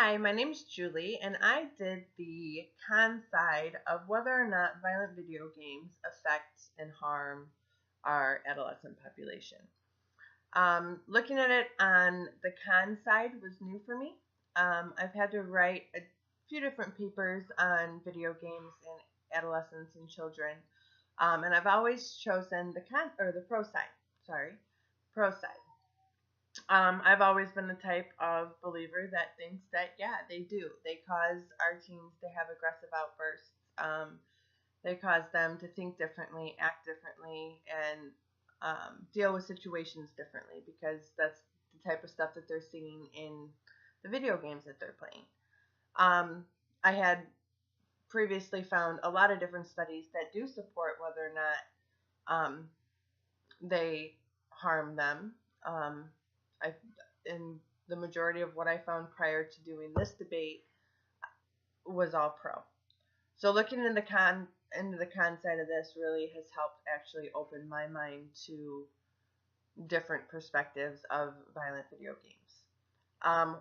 Hi, my name is Julie, and I did the con side of whether or not violent video games affect and harm our adolescent population. Looking at it on the con side was new for me. I've had to write a few different papers on video games and adolescents and children, and I've always chosen the pro side. Sorry, pro side. I've always been the type of believer that thinks that, yeah, they do. They cause our teens to have aggressive outbursts. They cause them to think differently, act differently, and deal with situations differently because that's the type of stuff that they're seeing in the video games that they're playing. I had previously found a lot of different studies that do support whether or not they harm them. In the majority of what I found prior to doing this debate was all pro. So looking into the con side of this really has helped actually open my mind to different perspectives of violent video games.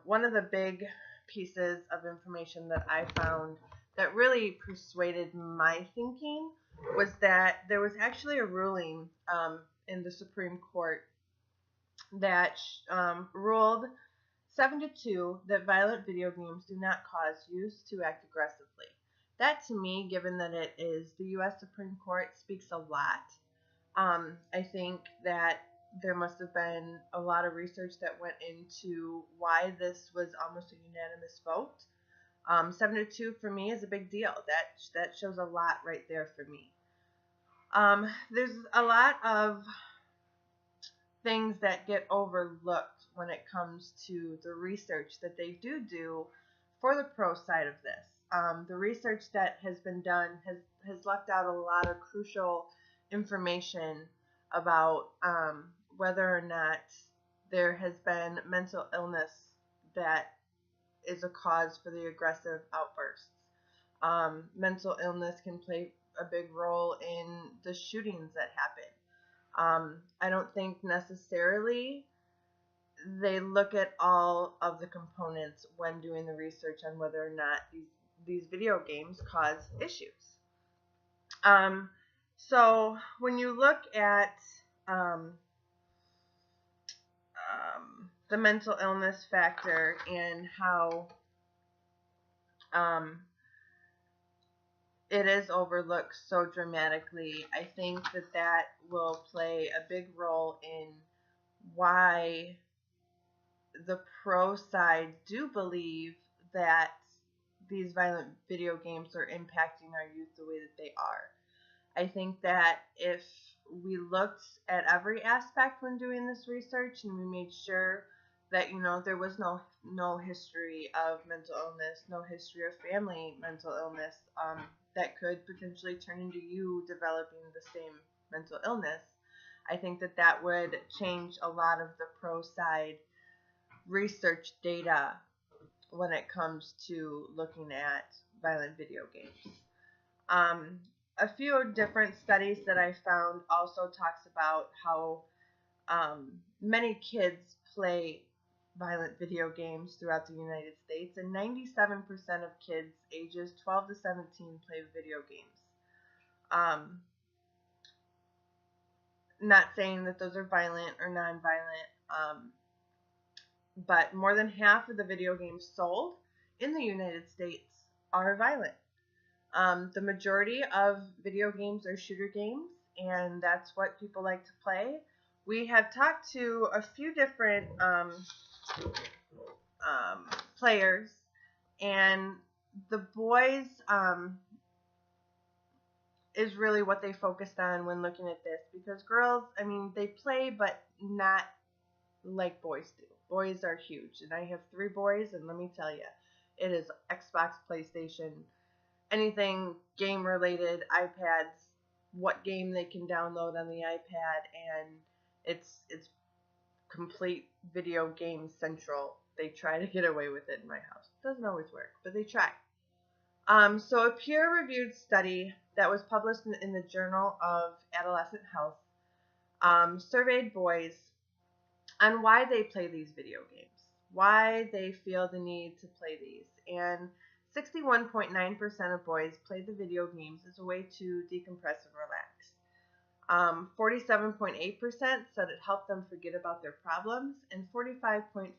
One of the big pieces of information that I found that really persuaded my thinking was that there was actually a ruling in the Supreme Court that ruled 7-2 that violent video games do not cause youth to act aggressively. That, to me, given that it is the U.S. Supreme Court, speaks a lot. I think that there must have been a lot of research that went into why this was almost a unanimous vote. 7-2 for me is a big deal. That shows a lot right there for me. There's a lot of things that get overlooked when it comes to the research that they do for the pro side of this. The research that has been done has left out a lot of crucial information about whether or not there has been mental illness that is a cause for the aggressive outbursts. Mental illness can play a big role in the shootings that happen. I don't think necessarily they look at all of the components when doing the research on whether or not these video games cause issues. So when you look at the mental illness factor and how it is overlooked so dramatically, I think that will play a big role in why the pro side do believe that these violent video games are impacting our youth the way that they are. I think that if we looked at every aspect when doing this research and we made sure that, there was no history of mental illness, no history of family mental illness, that could potentially turn into you developing the same mental illness, I think that would change a lot of the pro side research data when it comes to looking at violent video games. A few different studies that I found also talks about how many kids play violent video games throughout the United States, and 97% of kids ages 12 to 17 play video games. Not saying that those are violent or non-violent, but more than half of the video games sold in the United States are violent. The majority of video games are shooter games, and that's what people like to play. We have talked to a few different players, and the boys is really what they focused on when looking at this, because girls, they play, but not like boys do. Boys are huge, and I have 3 boys, and let me tell you, it is Xbox, PlayStation, anything game related, iPads, what game they can download on the iPad, and it's complete video game central. They try to get away with it in my house. It doesn't always work, but they try. So a peer-reviewed study that was published in the Journal of Adolescent Health surveyed boys on why they play these video games. why they feel the need to play these. And 61.9% of boys play the video games as a way to decompress and relax. 47.8% said it helped them forget about their problems, and 45.4%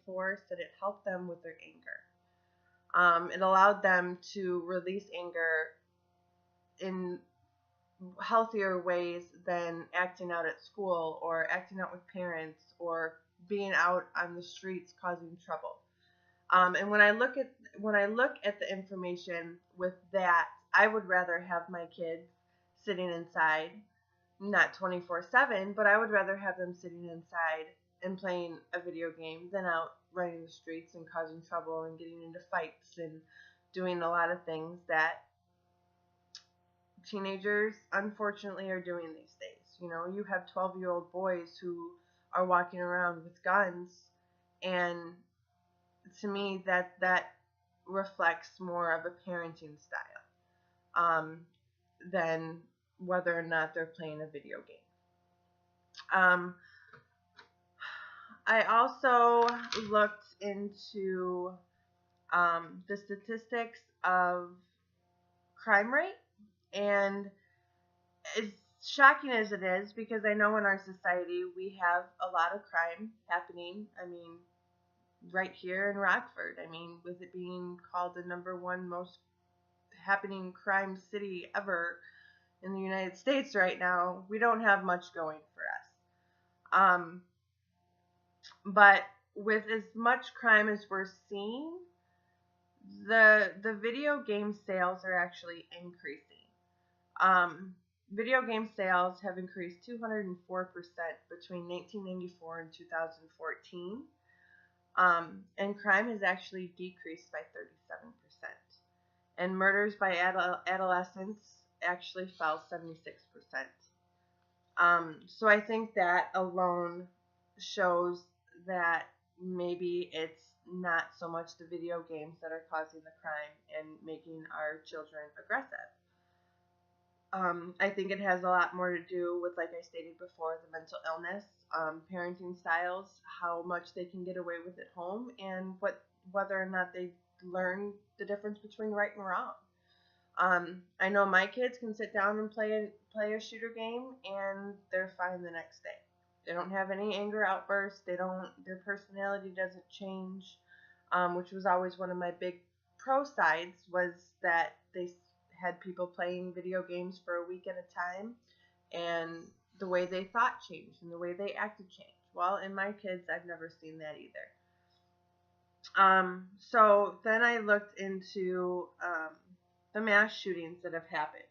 said it helped them with their anger. It allowed them to release anger in healthier ways than acting out at school or acting out with parents or being out on the streets causing trouble. And when I look at the information with that, I would rather have my kids sitting inside, not 24/7, but I would rather have them sitting inside and playing a video game than out running the streets and causing trouble and getting into fights and doing a lot of things that teenagers unfortunately are doing these days. You know, you have 12-year-old boys who are walking around with guns, and to me that reflects more of a parenting style than whether or not they're playing a video game. I also looked into the statistics of crime rate, and as shocking as it is, because I know in our society we have a lot of crime happening. I mean, right here in Rockford. I mean, with it being called the #1 most happening crime city ever in the United States right now, we don't have much going for us. But with as much crime as we're seeing, the video game sales are actually increasing. Video game sales have increased 204% between 1994 and 2014. And crime has actually decreased by 37%. And murders by adolescents actually fell 76%. So I think that alone shows that maybe it's not so much the video games that are causing the crime and making our children aggressive. I think it has a lot more to do with, like I stated before, the mental illness, parenting styles, how much they can get away with at home, and whether or not they learn the difference between right and wrong. I know my kids can sit down and play a shooter game, and they're fine the next day. They don't have any anger outbursts. Their personality doesn't change, which was always one of my big pro sides, was that they had people playing video games for a week at a time, and the way they thought changed and the way they acted changed. Well, in my kids, I've never seen that either. So then I looked into the mass shootings that have happened.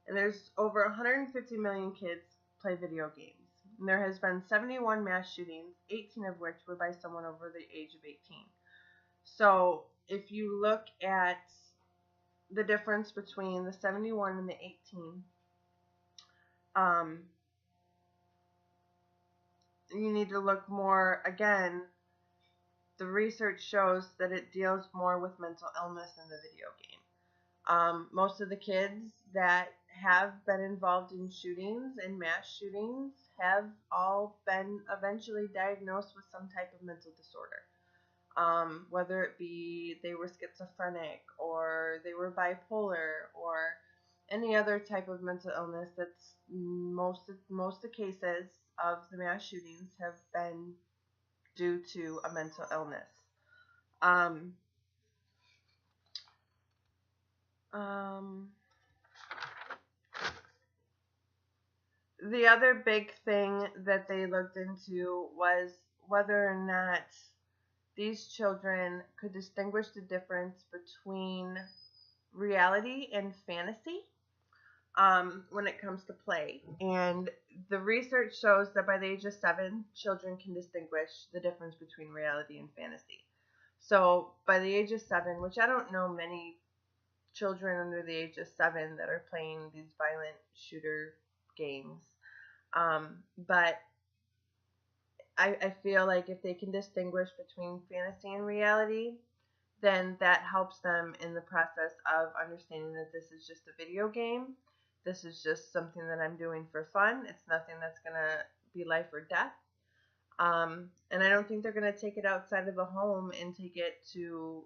And there's over 150 million kids play video games. And there has been 71 mass shootings, 18 of which were by someone over the age of 18. So if you look at the difference between the 71 and the 18, you need to look more, again, the research shows that it deals more with mental illness in the video game. Most of the kids that have been involved in shootings and mass shootings have all been eventually diagnosed with some type of mental disorder. Whether it be they were schizophrenic or they were bipolar or any other type of mental illness. That's most of the cases of the mass shootings have been due to a mental illness. The other big thing that they looked into was whether or not these children could distinguish the difference between reality and fantasy when it comes to play. And the research shows that by the age of 7, children can distinguish the difference between reality and fantasy. So by the age of 7, which I don't know many children under the age of 7 that are playing these violent shooter games, but I feel like if they can distinguish between fantasy and reality, then that helps them in the process of understanding that this is just a video game. This is just something that I'm doing for fun. It's nothing that's going to be life or death. And I don't think they're going to take it outside of the home and take it to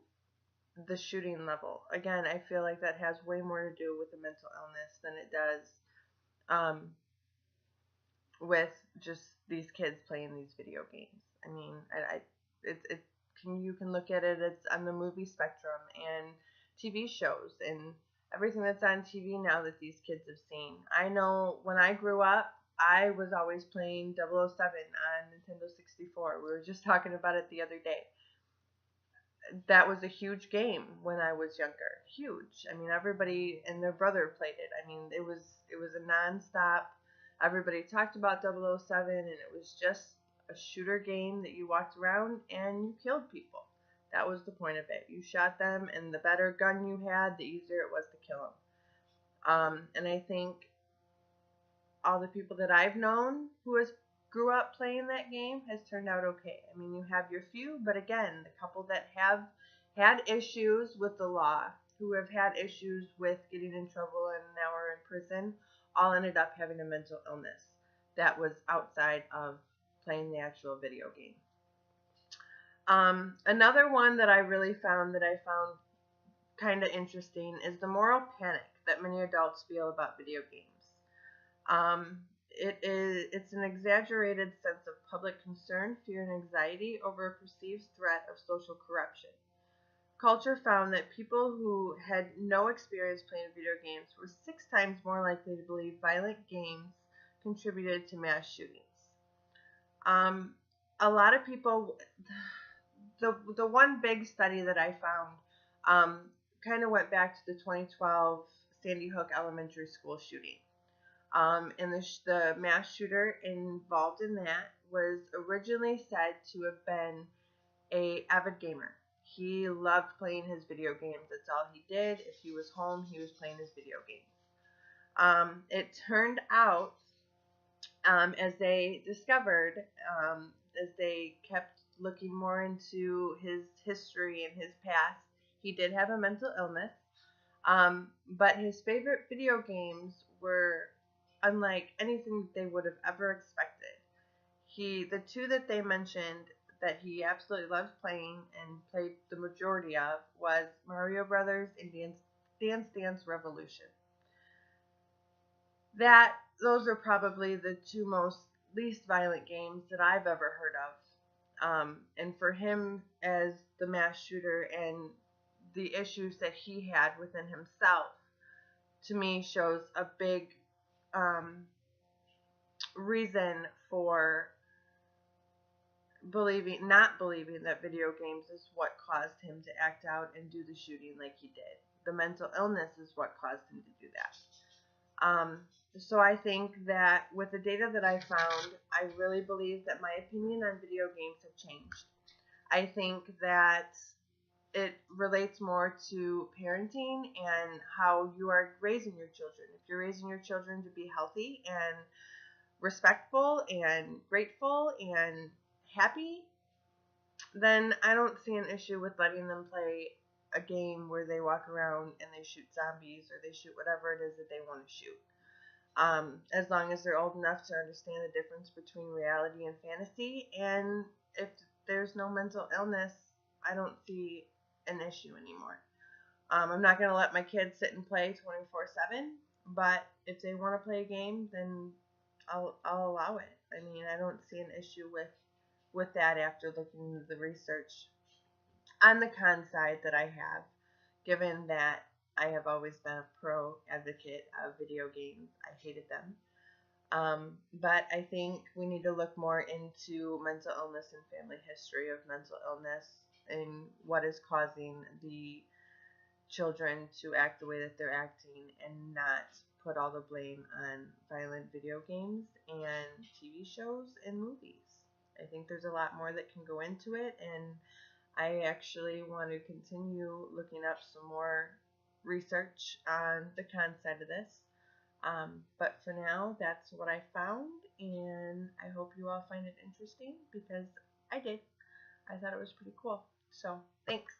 the shooting level. Again, I feel like that has way more to do with the mental illness than it does with just these kids playing these video games. I mean, you can look at it. It's on the movie spectrum and TV shows and everything that's on TV now that these kids have seen. I know when I grew up, I was always playing 007 on Nintendo 64. We were just talking about it the other day. That was a huge game when I was younger. Huge. I mean, everybody and their brother played it. I mean, it was a nonstop. Everybody talked about 007, and it was just a shooter game that you walked around and you killed people. That was the point of it. You shot them, and the better gun you had, the easier it was to kill them. And I think all the people that I've known who grew up playing that game has turned out okay. I mean, you have your few, but again, the couple that have had issues with the law, who have had issues with getting in trouble and now are in prison, all ended up having a mental illness that was outside of playing the actual video game. Another one that I really found kind of interesting is the moral panic that many adults feel about video games. It's an exaggerated sense of public concern, fear, and anxiety over a perceived threat of social corruption. Culture found that people who had no experience playing video games were 6 times more likely to believe violent games contributed to mass shootings. A lot of people, the one big study that I found kind of went back to the 2012 Sandy Hook Elementary School shooting. And the mass shooter involved in that was originally said to have been an avid gamer. He loved playing his video games. That's all he did. If he was home, he was playing his video games. It turned out, as they discovered, as they kept looking more into his history and his past, he did have a mental illness. But his favorite video games were unlike anything they would have ever expected. The two that they mentioned that he absolutely loved playing and played the majority of was Mario Brothers and Dance Dance Revolution. Those are probably the two least violent games that I've ever heard of. And for him as the mass shooter and the issues that he had within himself, to me shows a big reason for not believing that video games is what caused him to act out and do the shooting like he did. The mental illness is what caused him to do that. So I think that with the data that I found, I really believe that my opinion on video games have changed. I think that it relates more to parenting and how you are raising your children. If you're raising your children to be healthy and respectful and grateful and happy, then I don't see an issue with letting them play a game where they walk around and they shoot zombies or they shoot whatever it is that they want to shoot. As long as they're old enough to understand the difference between reality and fantasy, and if there's no mental illness, I don't see an issue anymore. I'm not going to let my kids sit and play 24/7, but if they want to play a game, then I'll allow it. I mean, I don't see an issue with that after looking into the research. On the con side that I have, given that I have always been a pro advocate of video games, I hated them. But I think we need to look more into mental illness and family history of mental illness and what is causing the children to act the way that they're acting, and not put all the blame on violent video games and TV shows and movies. I think there's a lot more that can go into it, and I actually want to continue looking up some more research on the con side of this. But for now, that's what I found, and I hope you all find it interesting, because I did. I thought it was pretty cool. So, thanks.